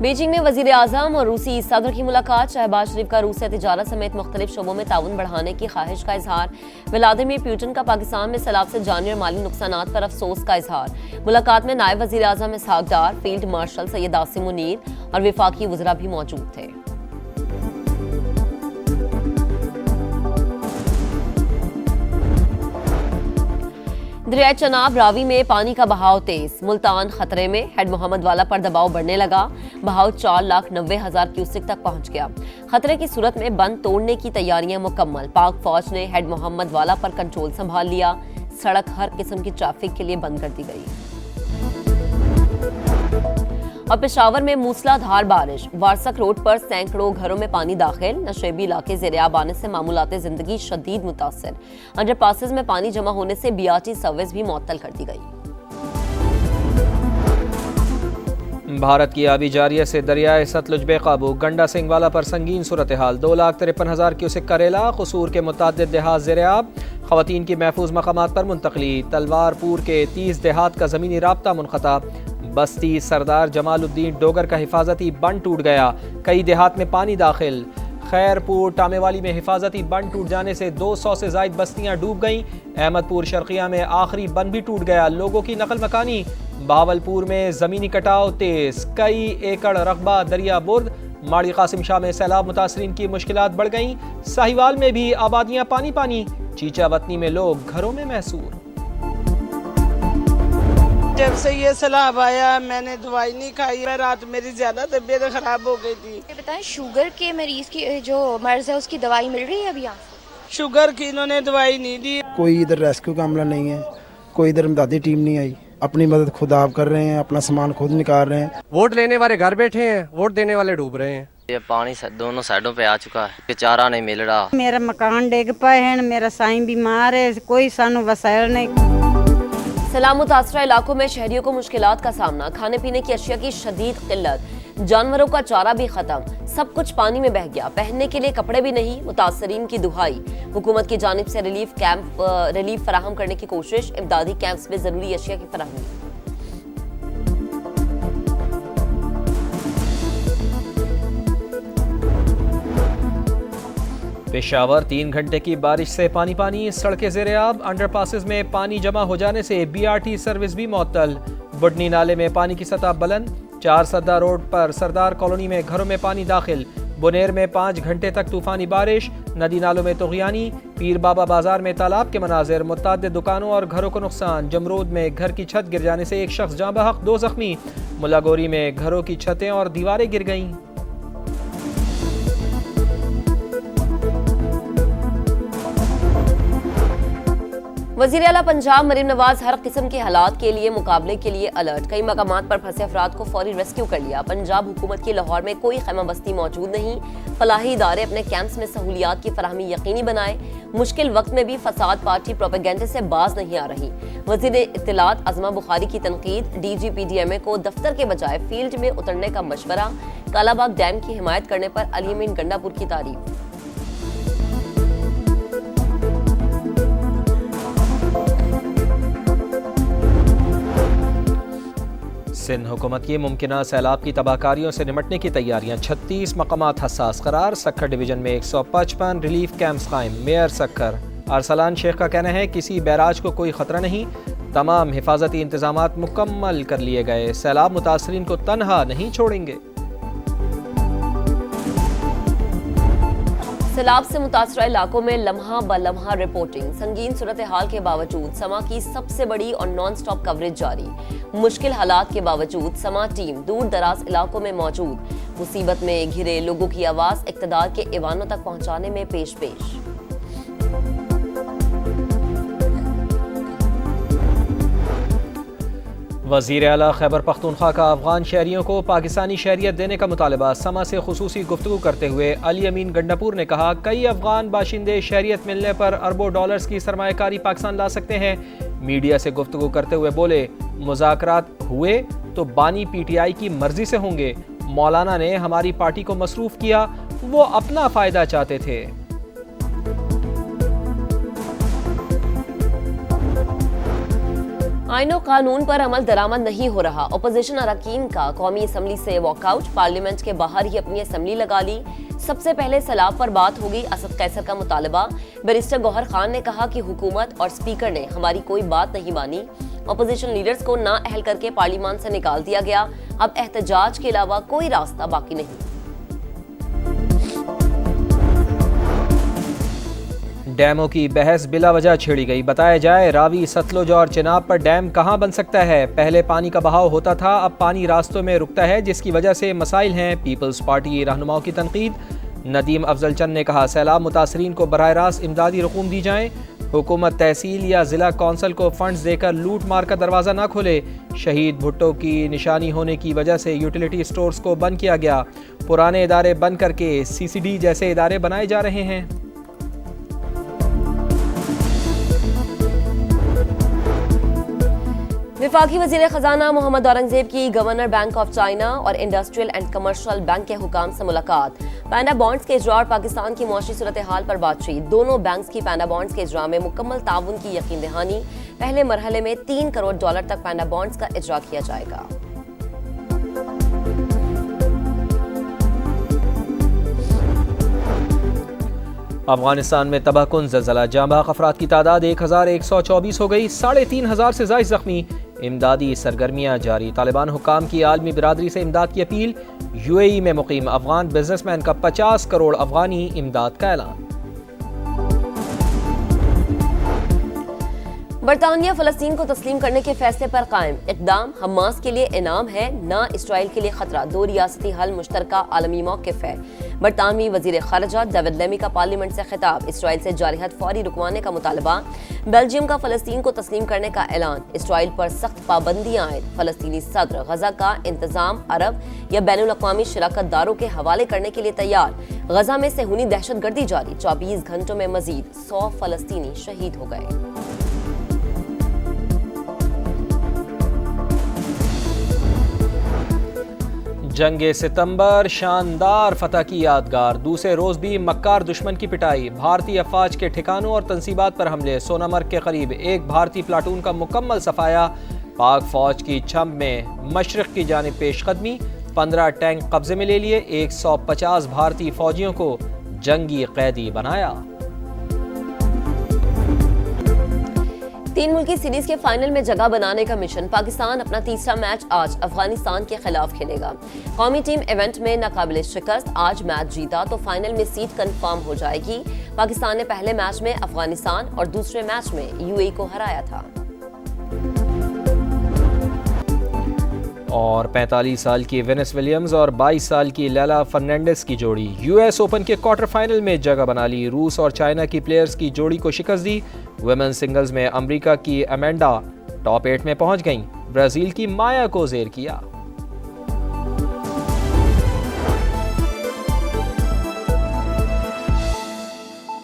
Beijing में वजीर आजम और रूसी सदर की मुलाकात। शहबाज शरीफ का रूस से तिजारत समेत मुख्तलिफ शोबों में ताउन बढ़ाने की ख्वाहिश का इजहार। व्लादिमीर पुतिन का पाकिस्तान में सैलाब से जानी और माली नुकसानात पर अफसोस का इजहार। मुलाकात में नायब वजीर आजम इसहाक डार, फील्ड मार्शल सैयद आसिम मुनीर और विफाकी वज़रा भी मौजूद थे। दरिया चनाब रावी में पानी का बहाव तेज। मुल्तान खतरे में। हेड मोहम्मद वाला पर दबाव बढ़ने लगा। बहाव 4,90,000 क्यूसेक तक पहुंच गया। खतरे की सूरत में बंद तोड़ने की तैयारियां मुकम्मल। पाक फौज ने हेड मोहम्मद वाला पर कंट्रोल संभाल लिया। सड़क हर किस्म की ट्रैफिक के लिए बंद कर दी गई। और पेशावर में मूसलाधार बारिश। वारसक रोड पर सैकड़ों घरों में पानी दाखिल। नशेबी इलाके ज़ेर-ए-आब आने से मामूलात जिंदगी शदीद मुतासर। अंडरपासेस में पानी जमा होने से बीआरटी सर्विस भी मुअत्तल कर दी गई। भारत की आबी जारिया से दरियाए सतलुज बेकाबू। गंडा सिंह वाला पर संगीन सूरत हाल। 2,53,000 क्यूसेक करेला। कसूर के मुतादिद देहात ज़ेर-ए-आब। खवातीन की महफूज मकामात पर मुंतकली। तलवारपुर के 30 देहात का ज़मीनी राब्ता मुनक़ता। बस्ती सरदार जमालुद्दीन डोगर का हिफाजती बंद टूट गया। कई देहात में पानी दाखिल। खैरपुर टामेवाली में हिफाजती बंद टूट जाने से 200 से ज़ायद बस्तियां डूब गईं। अहमदपुर शर्किया में आखिरी बंद भी टूट गया। लोगों की नकल मकानी। बहावलपुर में ज़मीनी कटाव तेज। कई एकड़ रकबा दरिया बुर्द। माड़ी कासिम शाह में सैलाब मुतासरीन की मुश्किलात बढ़ गईं। साहिवाल में भी आबादियां पानी पानी। चीचा वतनी में लोग घरों में महसूर। जब से ये सैलाब आया मैंने दवाई नहीं खाई। रात मेरी ज्यादा तबीयत खराब हो गई थी। बताएं, शुगर के मरीज की जो मर्ज है उसकी दवाई मिल रही है अभी आपको? शुगर की इन्होंने दवाई नहीं दी। कोई इधर रेस्क्यू का अमला नहीं है, कोई इधर इमदादी टीम नहीं आई। अपनी मदद खुद आप कर रहे हैं, अपना सामान खुद निकाल रहे हैं। वोट लेने वाले घर बैठे हैं, वोट देने वाले डूब रहे हैं। ये पानी दोनों साइडों पे आ चुका है, चारा नहीं मिल रहा। मेरा मकान डिग पाए हैं, मेरा साईं बीमार है, कोई सानू वसायल नहीं। सैलाब मुतासरा इलाकों में शहरियों को मुश्किलात का सामना। खाने पीने की अशिया की शदीद किल्लत। जानवरों का चारा भी खत्म। सब कुछ पानी में बह गया। पहनने के लिए कपड़े भी नहीं। मुतासरीन की दुहाई। हुकूमत की जानिब से रिलीफ फराहम करने की कोशिश। इमदादी कैंप्स में जरूरी अशिया की फराहमी। पेशावर 3 घंटे की बारिश से पानी पानी। सड़कें ज़ेर-ए-आब। अंडरपासेस में पानी जमा हो जाने से बीआरटी सर्विस भी मुअत्तल। बुडनी नाले में पानी की सतह बुलंद। 4 सद्दा रोड पर सरदार कॉलोनी में घरों में पानी दाखिल। बुनेर में 5 घंटे तक तूफानी बारिश। नदी नालों में तुग़यानी। पीर बाबा बाजार में तालाब के मनाजिर। मुताद्दिद दुकानों और घरों को नुकसान। जमरूद में घर की छत गिर जाने से एक शख्स जाँ बहक, 2 जख्मी। मुलागोरी में घरों की छतें और दीवारें गिर गईं। वज़ीर आला पंजाब मरीम नवाज हर किस्म के हालात के लिए मुकाबले के लिए अलर्ट। कई मकामात पर फंसे अफराद को फौरी रेस्क्यू कर लिया। पंजाब हुकूमत की लाहौर में कोई खैमा बस्ती मौजूद नहीं। फलाही इदारे अपने कैंप्स में सहूलियात की फराहमी यकीनी बनाए। मुश्किल वक्त में भी फसाद पार्टी प्रोपेगेंडे से बाज नहीं आ रही। वज़ीर इत्तलात अज़मा बुखारी की तनकीद। DGPDMA को दफ्तर के बजाय फील्ड में उतरने का मशवरा। कालाबाग डैम की हिमायत करने पर अली अमीन गंडापुर की तारीफ। सिंध हुकूमत की मुमकिना सैलाब की तबाहकारियों से निमटने की तैयारियां। 36 मकामात हसास करार। सक्खर डिवीजन में 155 रिलीफ कैंप्स कायम। मेयर सक्खर अरसलान शेख का कहना है किसी बैराज को कोई खतरा नहीं। तमाम हिफाजती इंतजामात मुकम्मल कर लिए गए। सैलाब मुतासरीन को तनहा नहीं छोड़ेंगे। सैलाब से मुतासरा इलाकों में लम्हा ब लम्हा रिपोर्टिंग। संगीन सूरत हाल के बावजूद समा की सबसे बड़ी और नॉन स्टॉप कवरेज जारी। मुश्किल हालात के बावजूद समा टीम दूर दराज इलाकों में मौजूद। मुसीबत में घिरे लोगों की आवाज इक़्तिदार के ऐवानों तक पहुंचाने में पेश। वज़ीर आला खैबर पख्तूनख्वा का अफगान शहरियों को पाकिस्तानी शहरियत देने का मुतालबा। समा से खुसूसी गुफ्तगू करते हुए अली अमीन गंडापुर ने कहा कई अफगान बाशिंदे शहरियत मिलने पर अरबों डॉलर्स की सरमायाकारी पाकिस्तान ला सकते हैं। मीडिया से गुफ्तगू करते हुए बोले मुज़ाकरात हुए तो बानी PTI की मर्जी से होंगे। मौलाना ने हमारी पार्टी को मसरूफ किया, वो अपना फ़ायदा चाहते थे। आईनो कानून पर अमल दरामद नहीं हो रहा। अपोजिशन अरकान का कौमी असम्बली से वॉकआउट, पार्लियामेंट के बाहर ही अपनी असम्बली लगा ली। सबसे पहले सैलाब पर बात होगी, असद कैसर का मुतालबा। बैरिस्टर गौहर खान ने कहा कि हुकूमत और स्पीकर ने हमारी कोई बात नहीं मानी। अपोजिशन लीडर्स को नाअहल करके पार्लियामेंट से निकाल दिया गया। अब एहतजाज के अलावा कोई रास्ता बाकी नहीं। डैमों की बहस बिला वजह छेड़ी गई। बताया जाए, रावी, सतलुज और चिनाब पर डैम कहां बन सकता है। पहले पानी का बहाव होता था, अब पानी रास्तों में रुकता है, जिसकी वजह से मसाइल हैं। पीपल्स पार्टी रहनुमाओं की तनकीद। नदीम अफजल चंद ने कहा, सैलाब मुतासरीन को बराह रास्त इमदादी रकूम दी जाएं। हुकूमत तहसील या जिला कौंसल को फंड्स देकर लूट मार का दरवाज़ा ना खोले। शहीद भुट्टो की निशानी होने की वजह से यूटिलिटी स्टोर्स को बंद किया गया। पुराने इदारे बंद करके CCD जैसे इदारे बनाए जा रहे हैं। वफाकी वज़ीर ख़जाना मोहम्मद औरंगज़ेब की गवर्नर बैंक ऑफ चाइना और इंडस्ट्रियल एंड कमर्शियल बैंक के हुकाम से मुलाकात। पैंडा बॉन्ड्स के इजरा और पाकिस्तान की मौशी सूरत हाल पर बातचीत। दोनों बैंक्स की पैंडा बॉन्ड्स के इजरा में मुकम्मल ताउन की यकीन दहानी। पहले मरहले में $3 करोड़ तक पैंडा बॉन्ड्स का इजरा किया जाएगा। अफगानिस्तान में तबाहकुन ज़लज़ला, जाँ-बहक अफराद की तादाद 1124 हो गई। 3500 से ज़ायद ज़ख्मी। इमदादी सरगर्मियाँ जारी। तालिबान हुक्काम की आलमी बिरादरी से इमदाद की अपील। UAE में मुकीम अफगान बिजनेसमैन का 50 करोड़ अफगानी इमदाद का ऐलान। बरतानिया फ़लस्तीन को तस्लीम करने के फैसले पर कायम। इक़दाम हमास के लिए इनाम है, न इसराइल के लिए खतरा। 2 रियासती हल मुश्तरका आलमी मौक़िफ़ है। बरतानवी वज़ीर ख़ारिजा डेविड लेमी का पार्लियामेंट से खिताब। इसराइल से जारहत फौरी रुकवाने का मुतालबा। बेल्जियम का फ़लस्तीन को तस्लीम करने का ऐलान। इसराइल पर सख्त पाबंदियाँ आयद। फ़लस्तीनी सदर गज़ा का इंतज़ाम अरब या बैनुल अक़वामी शराकत दारों के हवाले करने के लिए तैयार। गज़ा में सेहूनी दहशत गर्दी जारी। 24 घंटों में मज़ीद 100 फ़लस्तीनी शहीद हो गए। जंगे सितंबर, शानदार फतह की यादगार। दूसरे रोज भी मक्कार दुश्मन की पिटाई। भारतीय अफवाज के ठिकानों और तंसीबात पर हमले। सोनामर्ग के करीब एक भारतीय प्लाटून का मुकम्मल सफाया। पाक फौज की छंब में मशरिक की जानिब पेशकदमी। 15 टैंक कब्जे में ले लिए। 150 भारतीय फौजियों को जंगी कैदी बनाया। 3 मुल्की सीरीज के फाइनल में जगह बनाने का मिशन। पाकिस्तान अपना तीसरा मैच आज अफगानिस्तान के खिलाफ खेलेगा। कौमी टीम इवेंट में नाकाबिले शिकस्त। आज मैच जीता तो फाइनल में सीट कंफर्म हो जाएगी। पाकिस्तान ने पहले मैच में अफगानिस्तान और दूसरे मैच में UAE को हराया था। और 45 साल की वेनिस विलियम्स और 22 साल की लैला फर्नांडिस की जोड़ी US ओपन के क्वार्टर फाइनल में जगह बना ली। रूस और चाइना की प्लेयर्स की जोड़ी को शिकस्त दी। वुमेन्स सिंगल्स में अमेरिका की अमेंडा टॉप 8 में पहुंच गईं। ब्राजील की माया को ज़ेर किया।